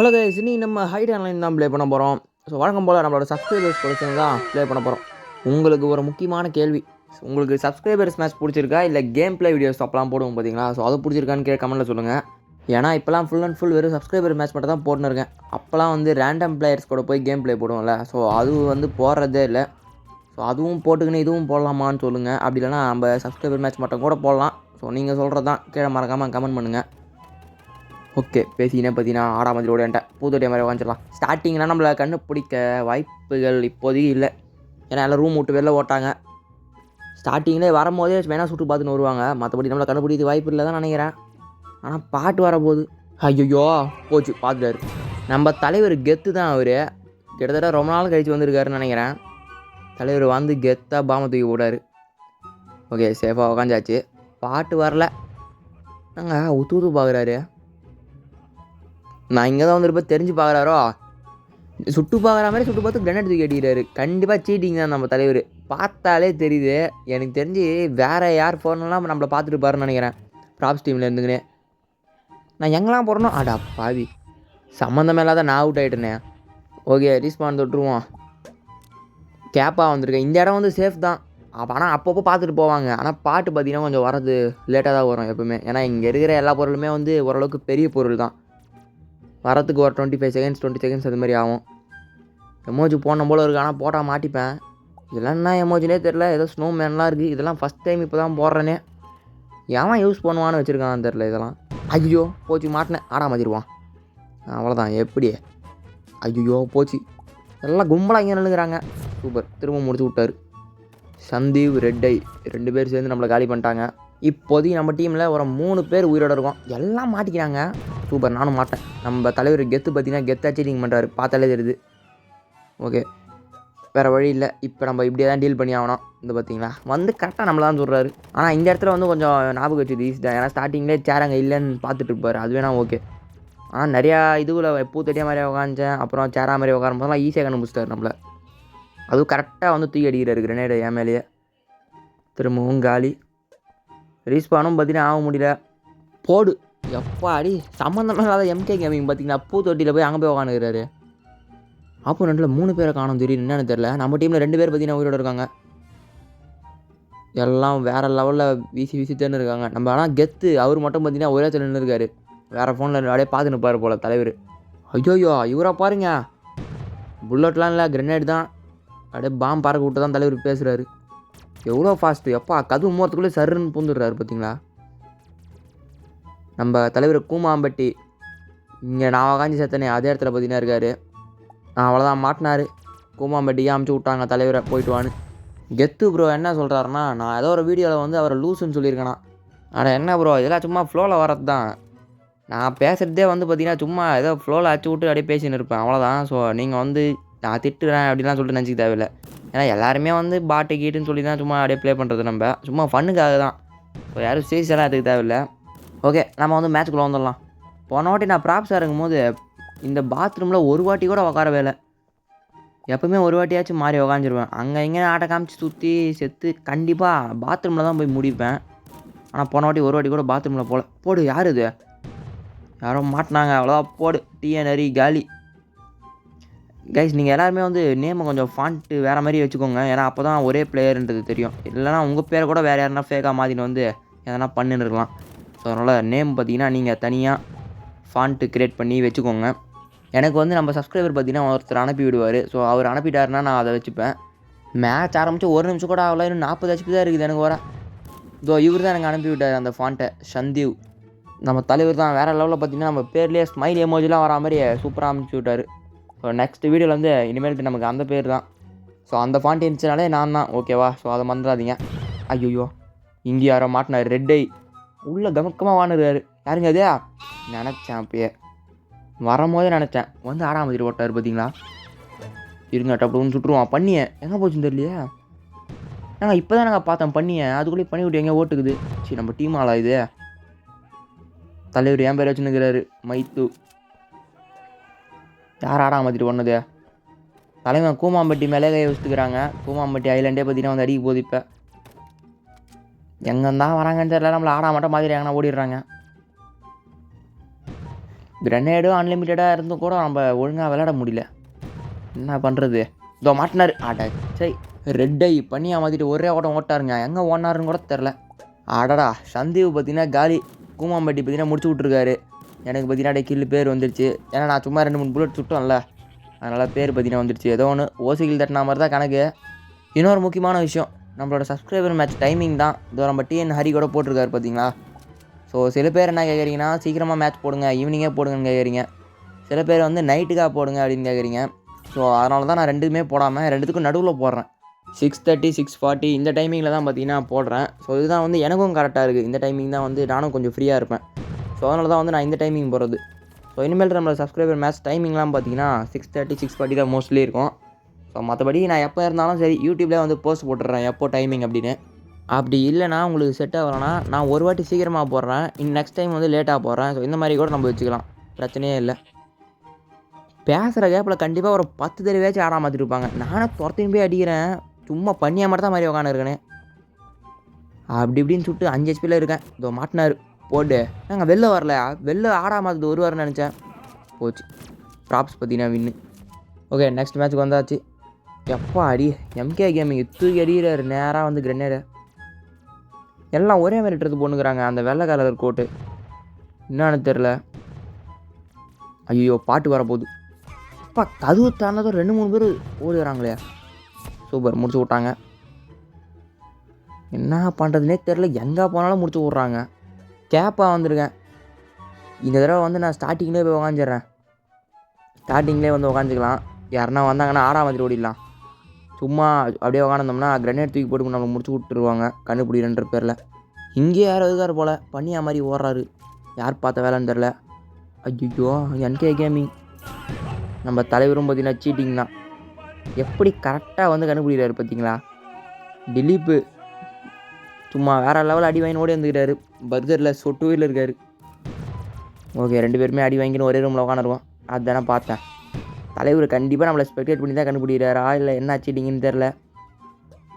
Hello guys, இன்னைக்கு நம்ம height online தான் ப்ளே பண்ண போகிறோம். ஸோ வழக்கம் போல் நம்மளோட சப்ஸ்கிரைபர்ஸ் பொறுத்து தான் ப்ளே பண்ண போகிறோம். உங்களுக்கு ஒரு முக்கியமான கேள்வி, உங்களுக்கு சப்ஸ்கிரைபர்ஸ் மேட்ச் பிடிச்சிருக்கா இல்லை கேம் ப்ளே வீடியோஸ் அப்பலாம் போடுவோம் பார்த்தீங்களா? ஸோ அது பிடிச்சிருக்கான்னு கமெண்ட்டில் சொல்லுங்கள். ஏன்னா இப்போலாம் ஃபுல் அண்ட் ஃபுல் வெறும் சப்ஸ்கிரைபர் மேட்ச் மட்டும் தான் போட்டுன்னு இருக்கேன். அப்போலாம் வந்து ரேண்டம் பிளேயர்ஸ் கூட போய் கேம் ப்ளே போடுவோம்ல, ஸோ அது வந்து போடுறதே இல்லை. ஸோ அதுவும் போட்டுக்கின்னு இதுவும் போடலாமான்னு சொல்லுங்கள். அப்படி இல்லைனா நம்ம சப்ஸ்கிரைபர் மேட்ச் மட்டும் கூட போடலாம். ஸோ நீங்கள் சொல்கிறது தான், கீழே மறக்காமல் கமெண்ட் பண்ணுங்கள். ஓகே, பேசினே பார்த்தீங்கன்னா ஆடா மாதிரி ஓடியான்ட்டேன். பூத்தொட்டிய மாதிரி வாங்கிச்சிடலாம். ஸ்டார்டிங்லாம் நம்மளை கண்டுபிடிக்க வாய்ப்புகள் இப்போதைக்கு இல்லை. ஏன்னா எல்லாம் ரூம் விட்டு வெளில ஓட்டாங்க. ஸ்டார்டிங்லேயே வரும்போதே வேணால் சுட்டு பார்த்துன்னு வருவாங்க. மற்றபடி நம்மளை கண்டுபிடிக்க வாய்ப்பு இல்லை தான் நினைக்கிறேன். ஆனால் பாட்டு வரப்போகுது. ஐயோ போச்சு, பார்த்துட்டாரு. நம்ம தலைவர் கெத்து தான். அவர் கிட்டத்தட்ட ரொம்ப நாள் கழிச்சு வந்திருக்காருன்னு நினைக்கிறேன். தலைவர் வந்து கெத்தாக பாமை தூக்கி போடாரு. ஓகே, சேஃபாக உக்காந்தாச்சு. பாட்டு வரல. நாங்கள் ஊற்று பார்க்குறாரு. நான் இங்கே தான் வந்துருப்பேன் தெரிஞ்சு பார்க்குறாரோ. சுட்டு பார்க்குற மாதிரி சுட்டு பார்த்து கிரனேட் தூக்கி அடிக்கிறாரு. கண்டிப்பாக சீட்டிங் தான் நம்ம தலைவர். பார்த்தாலே தெரியுது. எனக்கு தெரிஞ்சு வேறு யார் ஃபோன்லாம் நம்மளை பார்த்துட்டு பாருன்னு நினைக்கிறேன். ப்ராப்ஸ் டீமில் இருந்துங்கண்ணே நான் எங்கெல்லாம் போகிறேனோ அடா பாவி, சம்மந்தமே இல்லாத நான் அவுட் ஆகிட்டேனே. ஓகே, ரீஸ்பான் தொட்டுருவோம். கேப்பாக வந்திருக்கேன். இந்த இடம் வந்து சேஃப் தான். ஆனால் அப்பப்போ பார்த்துட்டு போவாங்க. ஆனால் பாட்டு பார்த்திங்கன்னா கொஞ்சம் வரது லேட்டாக தான் வரும் எப்போவுமே. ஏன்னா இங்கே இருக்கிற எல்லா பொருளுமே வந்து ஓரளவுக்கு பெரிய பொருள் தான். வரத்துக்கு ஒரு 25 செகண்ட்ஸ் 20 செகண்ட்ஸ் அது மாதிரி ஆகும். எமோஜி போன போல் இருக்குது. ஆனால் போட்டால் மாட்டிப்பேன். இதெல்லாம் என்ன எமோஜினே தெரில. ஏதோ ஸ்னோ மேன்லாம் இருக்குது. இதெல்லாம் ஃபஸ்ட் டைம் இப்போ தான் போடுறேனே. ஏன் யூஸ் பண்ணுவான்னு வச்சுருக்கான்னு தெரில. இதெல்லாம் ஐயோ போச்சு, மாட்டினேன். ஆடா மாற்றிடுவான். அவ்வளோதான். எப்படி? ஐயோ போச்சு. எல்லாம் கும்பலாக இங்கே நின்றுக்கிறாங்க. சூப்பர், திரும்ப முடிச்சு விட்டார். சந்தீவ், ரெட் ஐ 2 பேர் சேர்ந்து நம்மளை காலி பண்ணிட்டாங்க. இப்போதைக்கு நம்ம டீமில் ஒரு 3 பேர் உயிரோடு இருக்கோம். எல்லாம் மாட்டிக்கிறாங்க. சூப்பர், நானும் மாட்டேன். நம்ம தலைவர் கெத்து பார்த்தீங்கன்னா கெத்தாக சீட்டிங் பண்ணுறாரு. பார்த்தாலே தெரியுது. ஓகே, வேறு வழி இல்லை. இப்போ நம்ம இப்படியே தான் டீல் பண்ணி ஆகணும். இந்த பார்த்தீங்களா வந்து கரெக்டாக நம்மள தான் சொல்கிறாரு. ஆனால் இந்த இடத்துல வந்து கொஞ்சம் ஞாபகம் வச்சுது ஈஸி தான். ஏன்னா ஸ்டார்டிங்லேயே சேர் அங்கே இல்லைன்னு பார்த்துட்டு இருப்பார். அது வேணால் ஓகே. ஆனால் நிறையா இதுவில் பூத்தட்டியாக மாதிரி உக்காந்தேன். அப்புறம் சேரா மாதிரி உட்காரும் போதெல்லாம் ஈஸியாக கண்டுபிடிச்சிட்டாரு நம்மளை. அதுவும் கரெக்டாக வந்து தூக்கி அடிக்கிறாரு கிரனேடு என் மேலேயே. திரும்பவும் காலி. ரீஸ்பானும் பார்த்தீங்கன்னா ஆக முடியல. போடு எப்பா அடி. சம்மந்தமாக இல்லாத எம்கே கேமிங் பார்த்தீங்கன்னா பூத்தொட்டியில் போய் அங்கே போய் உட்காந்துக்கிறாரு. அப்போ 3 பேரை காணும். தெரியும் என்னன்னு தெரில. நம்ம டீமில் 2 பேர் பார்த்தீங்கன்னா உயிரோடு இருக்காங்க. எல்லாம் வேறு லெவலில் வீசி தேர்ந்து இருக்காங்க. நம்ம ஆனால் கெத்து அவர் மட்டும் பார்த்தீங்கன்னா ஒரே இடத்துல நின்று இருக்காரு. வேறு ஃபோனில் அப்படியே பார்த்து நிற்பார் போல் தலைவர். ஐயோயோ இவரை பாருங்க. புல்லட்லாம் இல்லை, கிரனேட் தான். அப்படியே பாம்பு பறக்க விட்டு தான் தலைவர் பேசுகிறாரு. எவ்வளோ ஃபாஸ்ட்டு எப்பா. கதவு மூறத்துக்குள்ளே சருன்னு பூந்துடுறாரு பார்த்தீங்களா. நம்ம தலைவர் கூமாம்பட்டி இங்கே நான் காஞ்சி செத்தனே அதே இடத்துல பார்த்தீங்கன்னா இருக்கார். அவ்வளோதான், மாட்டினார். கூமாம்பட்டியாக அமுச்சு விட்டாங்க தலைவரை, போயிட்டு வான்னு. கெத்து ப்ரோ என்ன சொல்கிறாருன்னா, நான் ஏதோ ஒரு வீடியோவில் வந்து அவரை லூஸுன்னு சொல்லியிருக்கேனா. ஆனால் என்ன ப்ரோ, இதெல்லாம் சும்மா ஃப்ளோவில் வரது தான். நான் பேசுகிறதே வந்து பார்த்தீங்கன்னா சும்மா ஏதோ ஃப்ளோவில் அடிச்சு விட்டு அப்படியே பேசின்னு இருப்பேன், அவ்வளோதான். ஸோ நீங்கள் வந்து நான் திட்டுறேன் அப்படின்லாம் சொல்லிட்டு நினச்சிக்க தேவையில்லை. ஏன்னா எல்லாருமே வந்து பாட்டு கீட்டுன்னு சொல்லி தான் சும்மா அப்படியே ப்ளே பண்ணுறது. நம்ம சும்மா ஃபன்னுக்காக தான். ஸோ யாரும் சீரியஸ் எல்லாம் எடுத்துக்க தேவையில்லை. ஓகே, நம்ம வந்து மேட்ச்சுக்குள்ளே வந்துடலாம். போன வாட்டி நான் ப்ராப்ஸாக இருக்கும்போது இந்த பாத்ரூமில் ஒரு வாட்டி கூட உட்காரவே இல்லை. எப்போவுமே ஒரு வாட்டியாச்சும் மாறி உக்காந்துருவேன். அங்கே இங்கே ஆட்டை காமிச்சு சுற்றி செத்து கண்டிப்பாக பாத்ரூமில் தான் போய் முடிப்பேன். ஆனால் போன வாட்டி ஒரு வாட்டி கூட பாத்ரூமில் போகல. போடு, யார் இது? யாரோ மாட்டினாங்க, அவ்வளோதான். போடு, டிஎன்ஆரி காலி. கைஸ் நீங்கள் எல்லாருமே வந்து நேமை கொஞ்சம் ஃபாண்ட்டு வேறு மாதிரி வச்சுக்கோங்க. ஏன்னா அப்போ தான் ஒரே பிளேயர்ன்றது தெரியும். இல்லைனா உங்கள் பேரை கூட வேறு யாருனா ஃபேக்காக மாற்றின்னு வந்து எதனா பண்ணின்னு இருக்கலாம். ஸோ அதனால் நேம் பார்த்தீங்கன்னா நீங்கள் தனியாக ஃபாண்ட்டு க்ரியேட் பண்ணி வச்சுக்கோங்க. எனக்கு வந்து நம்ம சப்ஸ்கிரைபர் பார்த்தீங்கன்னா ஒருத்தர் அனுப்பி விடுவார். ஸோ அவர் அனுப்பிட்டாருன்னா நான் அதை வச்சுப்பேன். மேட்ச் ஆரம்பித்து 1 நிமிஷம் கூட ஆகல, இன்னும் 40 HP தான் இருக்குது எனக்கு வர. இதோ இவர் தான் எனக்கு அனுப்பி விட்டார் அந்த ஃபாண்ட்டை, சந்தீவ். நம்ம தலைவர் தான் வேறு லெவலில் பார்த்தீங்கன்னா நம்ம பேர்லேயே ஸ்மைல் எமோஜிலாம் வரா மாதிரி சூப்பராக அனுப்பிச்சி விட்டார். ஸோ நெக்ஸ்ட் வீடியோவில் வந்து இனிமேல்ட்டு நமக்கு அந்த பேர் தான். ஸோ அந்த ஃபாண்ட் இருந்துச்சுனாலே நான் தான், ஓகேவா? ஸோ அதை மறந்துடாதீங்க. ஐயோ இங்கே யாரோ மாட்டினார். ரெட் ஐ உள்ளே கமக்கமாக வாணுறாரு. யாருங்க அதே? நினச்சேன் அப்பயே வரும்போதே நினச்சேன். வந்து ஆடாமதிரி ஓட்டார் பார்த்தீங்களா. இருங்க டப்புன்னு சுட்டுருவான். பண்ணியே எங்கே போச்சுன்னு தெரியலையே. நாங்கள் இப்போ தான் நாங்கள் பார்த்தோம் பண்ணியே. அதுக்குள்ளே பண்ணி விட்டு எங்கே ஓட்டுக்குது. சரி, நம்ம டீம் ஆளா இது? தலைவர் என் பேர் வச்சுன்னுக்கிறாரு, மைத்து. யார் ஆடாமதிரி ஒன்றுது? தலைவன் கூமாம்பட்டி மேலே கை வச்சுக்கிறாங்க. கூமாம்பட்டி ஐலாண்டே பார்த்தீங்கன்னா வந்து அடிக்க போகுது. இப்போ எங்கேருந்தான் வராங்கன்னு தெரியல. நம்மளை ஆடா மட்டும் மாதிரி எங்கன்னா ஓடிடுறாங்க. கிரனேடும் அன்லிமிட்டடாக இருந்தும் கூட நம்ம ஒழுங்காக விளையாட முடியல. என்ன பண்ணுறது? இதோ மாட்டினார். சரி ரெட் ஐ பண்ணி மாற்றிட்டு ஒரே ஓட்டம் ஓட்டாருங்க. எங்கே ஓடினாருன்னு கூட தெரில. ஆடடா சந்தீப் பார்த்தீங்கன்னா காலி. கூமாம்பட்டி பார்த்தீங்கன்னா முடிச்சு விட்ருக்காரு. எனக்கு பார்த்தீங்கன்னா கில்லு பேர் வந்துருச்சு. ஏன்னா நான் சும்மா 2-3 புல்லட் சுட்டோம்ல, அதனால் பேர் பார்த்தீங்கன்னா வந்துருச்சு. ஏதோ ஒன்று ஓசிகள் தட்டின மாதிரி தான் கணக்கு. இன்னொரு முக்கியமான விஷயம், நம்மளோட சப்ஸ்கிரைபர் மேட்ச் டைமிங் தான். இதோ நம்ம டிஎன் ஹரி கூட போட்டிருக்காரு பார்த்தீங்களா. ஸோ சில பேர் என்ன கேட்குறீங்கன்னா, சீக்கிரமாக மேட்ச் போடுங்க, ஈவினிங்கே போடுங்கன்னு கேட்குறீங்க. சில பேர் வந்து நைட்டுக்காக போடுங்க அப்படின்னு கேட்குறீங்க. ஸோ அதனால தான் நான் ரெண்டுமே போடாமல் ரெண்டுத்துக்கும் நடுவில் போடுறேன். 6:30 6:40 இந்த டைமிங்கில் தான் பார்த்தீங்கன்னா போடுறேன். ஸோ இதுதான் வந்து எனக்கும் கரெக்டாக இருக்குது. இந்த டைமிங் தான் வந்து நானும் கொஞ்சம் ஃப்ரீயாக இருப்பேன். ஸோ அதனால தான் வந்து நான் இந்த டைமிங் போடுறது. ஸோ இனிமேல் நம்மளோட சப்ஸ்கிரைபர் மேட்ச் டைமிங்லாம் பார்த்தீங்கன்னா 6:30 6:40 தான் மோஸ்ட்லி இருக்கும். ஸோ மற்றபடி நான் எப்போ இருந்தாலும் சரி யூடியூப்லேயே வந்து போஸ்ட் போட்டுடுறேன் எப்போ டைமிங் அப்படின்னு. அப்படி இல்லைனா உங்களுக்கு செட் ஆகலைன்னா நான் ஒரு வாட்டி சீக்கிரமாக போடுறேன், நெக்ஸ்ட் டைம் வந்து லேட்டாக போடுறேன். ஸோ இந்த மாதிரி கூட நம்ம வச்சுக்கலாம், பிரச்சனையே இல்லை. பேசுகிற கேப்பில் கண்டிப்பாக ஒரு 10 தடவையாச்சும் ஆடாம மாற்றிட்டு இருப்பாங்க. நானும் துரத்தின்னு போய் அடிக்கிறேன், சும்மா பண்ணியாக மட்டும் தான் மாதிரி உட்காந்துருக்கேனே. அப்படி இப்படின்னு சுட்டு 5 ஹெச்பியில் இருக்கேன். இதோ மாட்டினார் போட்டு. நாங்கள் வெளில வரல, வெளில ஆடாமல் அது வருவார்னு நினச்சேன். போச்சு ப்ராப்ஸ் பார்த்தீங்கன்னா வின்னு. ஓகே நெக்ஸ்ட் மேட்ச்சுக்கு வந்தாச்சு. எப்பா அடி எம்கே கேமிங் தூக்கி அடிக்கிறாரு நேராக வந்து கிரெனேடு. எல்லாம் ஒரே மாதிரி ட்ரெஸ் போட்டுக்கிறாங்க. அந்த வெள்ளை கலர் கோட்டு என்னன்னு தெரில. ஐயோ பாட்டு வரப்போகுது. அப்பா கதவு தானதும் 2-3 பேர் ஓடி வராங்களே. சூப்பர் முடிச்சு விட்டாங்க. என்ன பண்ணுறதுனே தெரில, எங்கே போனாலும் முடிச்சு விட்றாங்க. கேப்பாக வந்திருக்கேன். இந்த தடவை வந்து நான் ஸ்டார்டிங்லேயே போய் உக்காந்துடுறேன். ஸ்டார்டிங்லேயே வந்து உக்காந்துக்கலாம். யாருன்னா வந்தாங்கன்னா ஆடா மாதிரி ஓடிடலாம். சும்மா அப்படியே உக்காந்தோம்னா கிரனேட் தூக்கி போட்டு நம்ம முடிச்சு விட்டுருவாங்க கண்டுபிடிக்கிற பேரில். இங்கே யார் இருக்கார் போல், பண்ணியா மாதிரி ஓடுறாரு. யார் பார்த்த வேலைன்னு தெரில. ஐயோ என்கே கேமிங் நம்ம தலைவரும் பார்த்தீங்கன்னா சீட்டிங் தான். எப்படி கரெக்டாக வந்து கண்டுபிடிக்கிறாரு பார்த்தீங்களா. திலீப்பு சும்மா வேறு லெவலில் அடி வாங்கி ஓடி வந்துக்கிறாரு. பர்கரில் சொட்டுவில் இருக்கார். ஓகே 2 பேருமே அடி வாங்கின்னு ஒரே ரூமில் உட்காந்துருவோம். அதுதானே பார்த்தேன். தலைவர் கண்டிப்பாக நம்மளை ஸ்பெக்டேட் பண்ணி தான் கண்டுபிடிக்கிறாரா இல்லை என்ன சீட்டிங்கன்னு தெரில.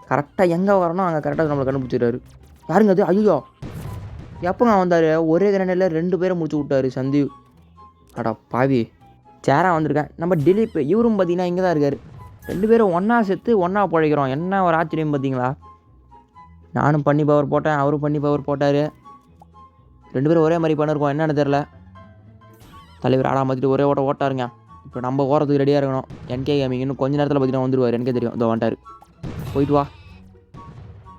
கரெக்டாக எங்கே வரணும் அங்கே கரெக்டாக நம்மளை கண்டுபிடிச்சிடுறாரு. யாருங்க அது? ஐயோ எப்போங்க வந்தார்? ஒரே கிரனேடில் 2 பேரை முடிச்சு விட்டார் சந்தீவ். அடா பாவி. சேராக வந்திருக்கேன். நம்ம திலீப் இவரும் பார்த்தீங்கன்னா இங்கே தான் இருக்கார். 2 பேரும் ஒன்றா செத்து ஒன்றா பிழைக்கிறோம். என்ன ஒரு ஆச்சரியம் பார்த்தீங்களா. நானும் பண்ணி பவர் போட்டேன், அவரும் பண்ணி பவர் போட்டார். 2 பேரும் ஒரே மாதிரி பண்ணிருக்கோம். என்னென்னு தெரில. தலைவர் ஆடா மாற்றிட்டு ஒரே ஓட்டாருங்க. இப்போ நம்ம ஓடுறதுக்கு ரெடியாக இருக்கணும். என்கே கேமிங் இன்னும் கொஞ்சம் நேரத்தில் பார்த்தீங்கன்னா வந்துடுவார். எனக்கே தெரியும். இதோ வந்துட்டார். போயிட்டு வா.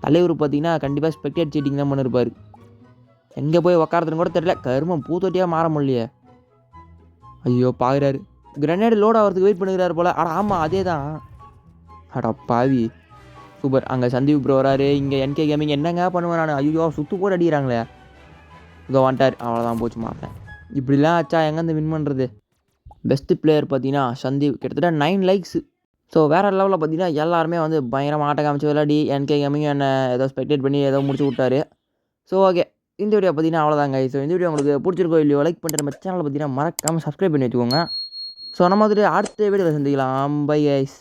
தலைவர் பார்த்தீங்கன்னா கண்டிப்பாக ஸ்பெக்டேட் சீட்டிங் தான் பண்ணியிருப்பார். எங்கே போய் உக்காரதுன்னு கூட தெரியல. கருமம் பூத்தொட்டியாக மாற முடியலையே. ஐயோ பார்க்குறாரு. கிரனேடு லோட் ஆகிறதுக்கு வெயிட் பண்ணுகிறாரு போல். ஆமாம் அதே தான். அடா பாவி. சூப்பர். அங்கே சந்தீப் ப்ரோ வராரு. இங்கே என்கே கேமிங் என்னங்க பண்ணுவேன் நான். ஐயோ சுற்று போட்டு அடிக்கிறாங்களே. இதோ வந்துட்டார். அவ்வளோதான் போச்சு மாட்டேன். இப்படிலாம் ஆச்சா எங்கேருந்து வின் பண்ணுறது. பெஸ்ட்டு பிளேயர் பார்த்தீங்கன்னா சந்தீப், கிட்டத்தட்ட 9 லைக்ஸு. ஸோ வேறு லெவலில் பார்த்தீங்கன்னா எல்லாருமே வந்து பயங்கரமாக ஆட்ட காமிச்சு விளையாடி என்கே கேமிங் என்னை ஏதோ ஸ்பெக்டேட் பண்ணி ஏதோ முடிச்சு விட்டாரு. ஸோ ஓகே இந்த வீடியோ பார்த்தீங்கன்னா அவ்வளோதாங்க. ஸோ இந்த வீடியோ உங்களுக்கு பிடிச்சிருக்கோ இல்லையோ லைக் பண்ணிட்டு நம்ம சேனலை பார்த்தீங்கன்னா மறக்காமல் சப்ஸ்கிரைப் பண்ணி வச்சுக்கோங்க. ஸோ நம்ம வந்துட்டு அடுத்த வீடியோவில் சந்திக்கலாம். Bye guys.